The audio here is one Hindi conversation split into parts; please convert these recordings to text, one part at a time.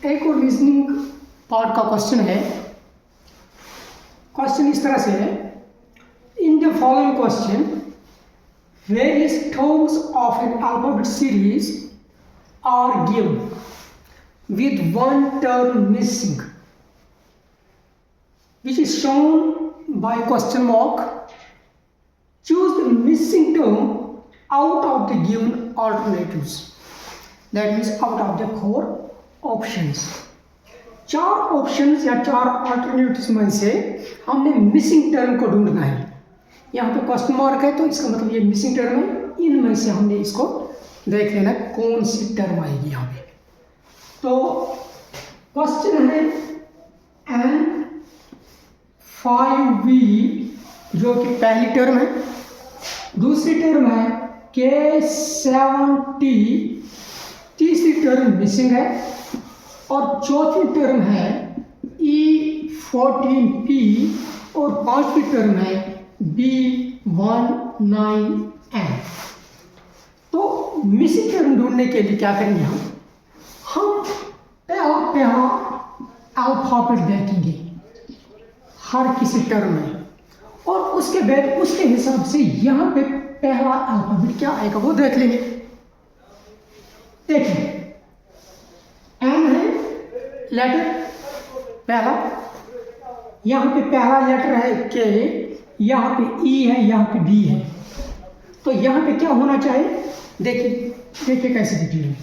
एक और रीजनिंग पार्ट का क्वेश्चन है। क्वेश्चन इस तरह से है, in the following question various terms of an alphabet series are given with one term missing, which is shown by question mark. Choose the missing term out of the given alternatives. That means out of the 4 options. 4 options या 4 अल्टरनेटिव्स में से हमने मिसिंग टर्म को ढूंढना है। यहाँ पे क्वेश्चन मार्क है तो इसका मतलब ये मिसिंग टर्म है। इनमें से हमने इसको देख लेना कौन सी टर्म आएगी यहाँ पे। तो क्वेश्चन है N5V जो कि पहली टर्म है, दूसरी टर्म है K7T, तीसरी टर्म मिसिंग है और चौथी टर्म है E14P और पांचवी टर्म है B19N। तो मिसिंग टर्म ढूंढने के लिए क्या करेंगे हम पहला अल्फाबेट देखेंगे हर किसी टर्म में और उसके बाद उसके हिसाब से यहाँ पे पहला अल्फाबेट क्या आएगा वो देख लेंगे। देखिए एन है लेटर पहला, यहाँ पे पहला लेटर है के, यहाँ पे ई है, यहाँ पे बी है। तो यहाँ पे क्या होना चाहिए, देखिए कैसे दिखेंगे।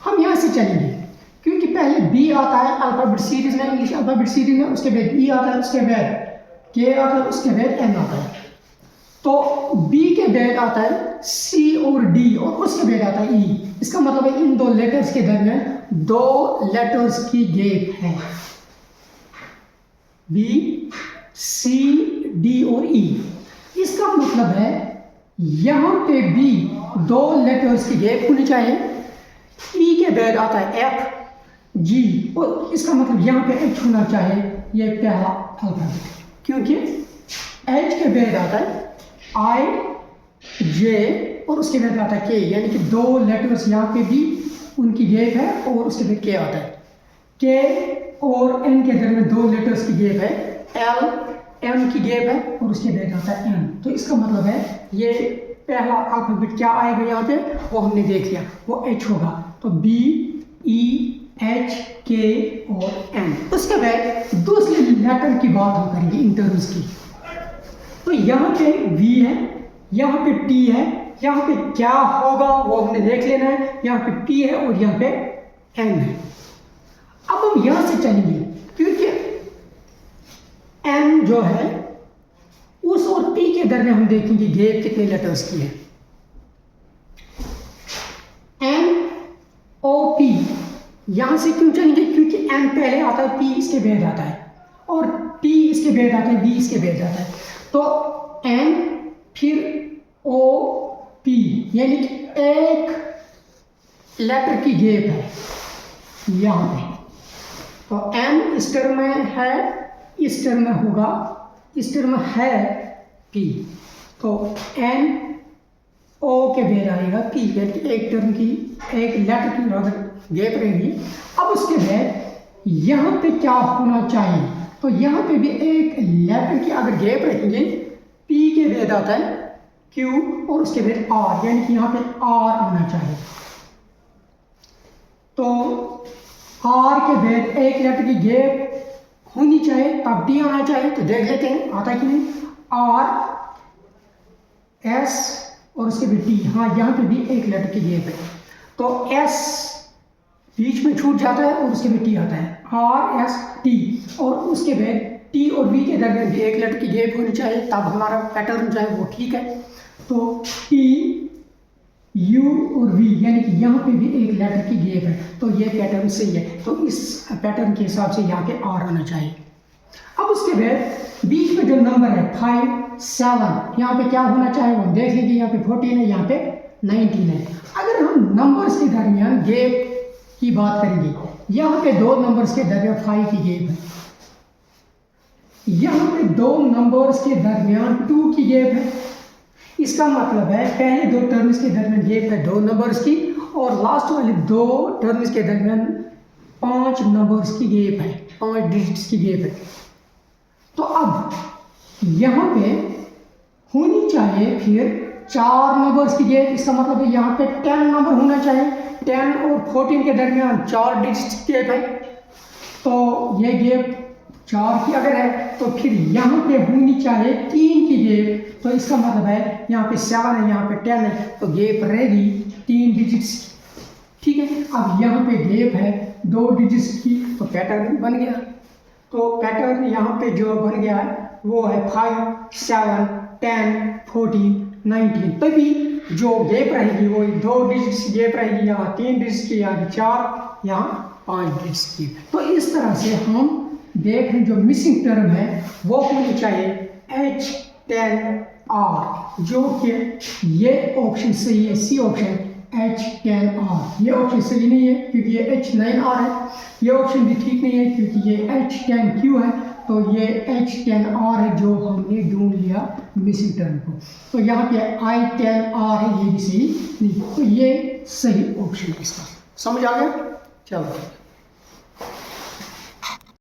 हम यहाँ से चलेंगे क्योंकि पहले बी आता है अल्फाबेट सीरीज में, इंग्लिश अल्फाबेट सीरीज में, उसके बाद ई आता है, उसके बाद के आता है, उसके बाद एन आता है। तो बी के बाद आता है सी और डी और उसके बाद आता है ई। इसका मतलब है इन दो लेटर्स के दरमियान 2 लेटर्स की गैप है, बी सी डी और ई। इसका मतलब है यहाँ पे भी 2 लेटर्स की गैप होनी चाहिए। ई के बाद आता है एफ जी और इसका मतलब यहाँ पे एच होना चाहिए, ये पहला अल्फाबेट, क्योंकि एच के बाद आता है आई जे और उसके बाद आता है के, यानी कि 2 लेटर्स यहाँ पे भी उनकी गैप है और उसके बाद के आता है। के और एन के दरमियान 2 लेटर्स की गैप है, एल एम की गैप है और उसके बाद आता है एन। तो इसका मतलब है ये पहला अल्फाबेट क्या आएगा यहाँ पे वो हमने देख लिया, वो एच होगा। तो बी ई एच के और एन। उसके बाद दूसरे लेटर की बात हम करेंगे इन टर्म्स की। तो यहाँ पे वी है, यहाँ पे टी है, यहाँ पे क्या होगा वो हमने देख लेना है। यहाँ पे पी है और यहाँ पे एन है। अब हम यहाँ से चलेंगे क्योंकि एन जो है उस और पी के दरमियान हम देखेंगे गैप कितने लेटर्स की है। एन ओ पी यहां से क्यों चलेंगे, क्योंकि एन पहले आता है, पी इसके बाद आता है और टी इसके बाद आता है, बी इसके बाद आता है। तो एन फिर ओ पी यानी कि एक लेटर की गैप है यहां पे। तो एन इस टर्म में है, इस टर्म में होगा, इस टर्म में है पी। तो एन ओ के बाद आएगा पी, यानी कि एक टर्म की एक लेटर की गैप रहेगी। अब उसके बाद यहाँ पे क्या होना चाहिए, तो यहाँ पे भी एक लेटर की अगर गैप रखेंगे, पी के बाद आता है क्यू और उसके बाद आर, यानी कि यहाँ पे आर आना चाहिए। तो आर के बाद एक लेटर की गैप होनी चाहिए, तब डी आना चाहिए। तो देख लेते हैं आता है कि नहीं। आर एस और उसके बाद टी, हाँ यहाँ पे भी एक लेटर की गैप है। तो एस बीच में छूट जाता है और उसके बाद टी आता है, आर एस टी और उसके बाद टी और वी के दरमियान भी एक लेटर की गैप होनी चाहिए, तब हमारा पैटर्न जो है वो ठीक है। तो टी यू और वी यानी कि यहाँ पे भी एक लेटर की गैप है, तो ये पैटर्न सही है। तो इस पैटर्न के हिसाब से यहाँ पे आर आना चाहिए। अब उसके बाद बीच में जो नंबर है 5 7, यहाँ पे क्या होना चाहिए वो देख लीजिए। यहाँ पे 14 है, यहाँ पे 19 है। अगर हम नंबर्स के दरमियान गैप की बात करेंगे, यहाँ पे 2 नंबर्स के दरमियान 5 की गैप है, यहाँ पे 2 नंबर्स के दरमियान 2 की गैप है। इसका मतलब है पहले 2 टर्म्स के दरमियान गैप है 2 नंबर्स की और लास्ट वाले 2 टर्म्स के दरमियान 5 नंबर्स की गैप है, 5 डिजिट्स की गैप है। तो अब यहाँ पे होनी चाहिए फिर 4 नंबर्स की गैप। इसका मतलब है यहाँ पे 10 नंबर होना चाहिए। 10 और 14 के दरमियान 4 डिजिट्स की गैप है, तो ये गैप 4 की अगर है तो फिर यहाँ पे होनी चाहिए 3 की गैप। तो इसका मतलब है यहाँ पे 7 है, यहाँ पे 10 है, तो गैप रहेगी 3 डिजिट्स की। ठीक है, अब यहाँ पे गैप है 2 डिजिट्स की, तो पैटर्न बन गया। तो पैटर्न यहाँ पे जो बन गया है वो है 5, 7, 10, 14, 19। तभी जो गैप रहेगी वो 2 डिजिट्स की गैप रहेगी, यहाँ 3 डिजिट्स की, यहाँ 4, यहाँ 5 डिजिट्स की। तो इस तरह से हम देख रहे जो मिसिंग टर्म है वो होनी चाहिए H10R, जो कि ये ऑप्शन सही है, सी ऑप्शन H10R। ये ऑप्शन सही नहीं है क्योंकि ये H9R है। ये ऑप्शन भी ठीक नहीं है क्योंकि ये H10Q है, तो ये H10R है जो हमने ढूंढ लिया मिसिंग टर्म को। तो यहाँ पे I10R है, ये भी सही नहीं, तो ये सही ऑप्शन है इसका। समझ आ गया? चलो।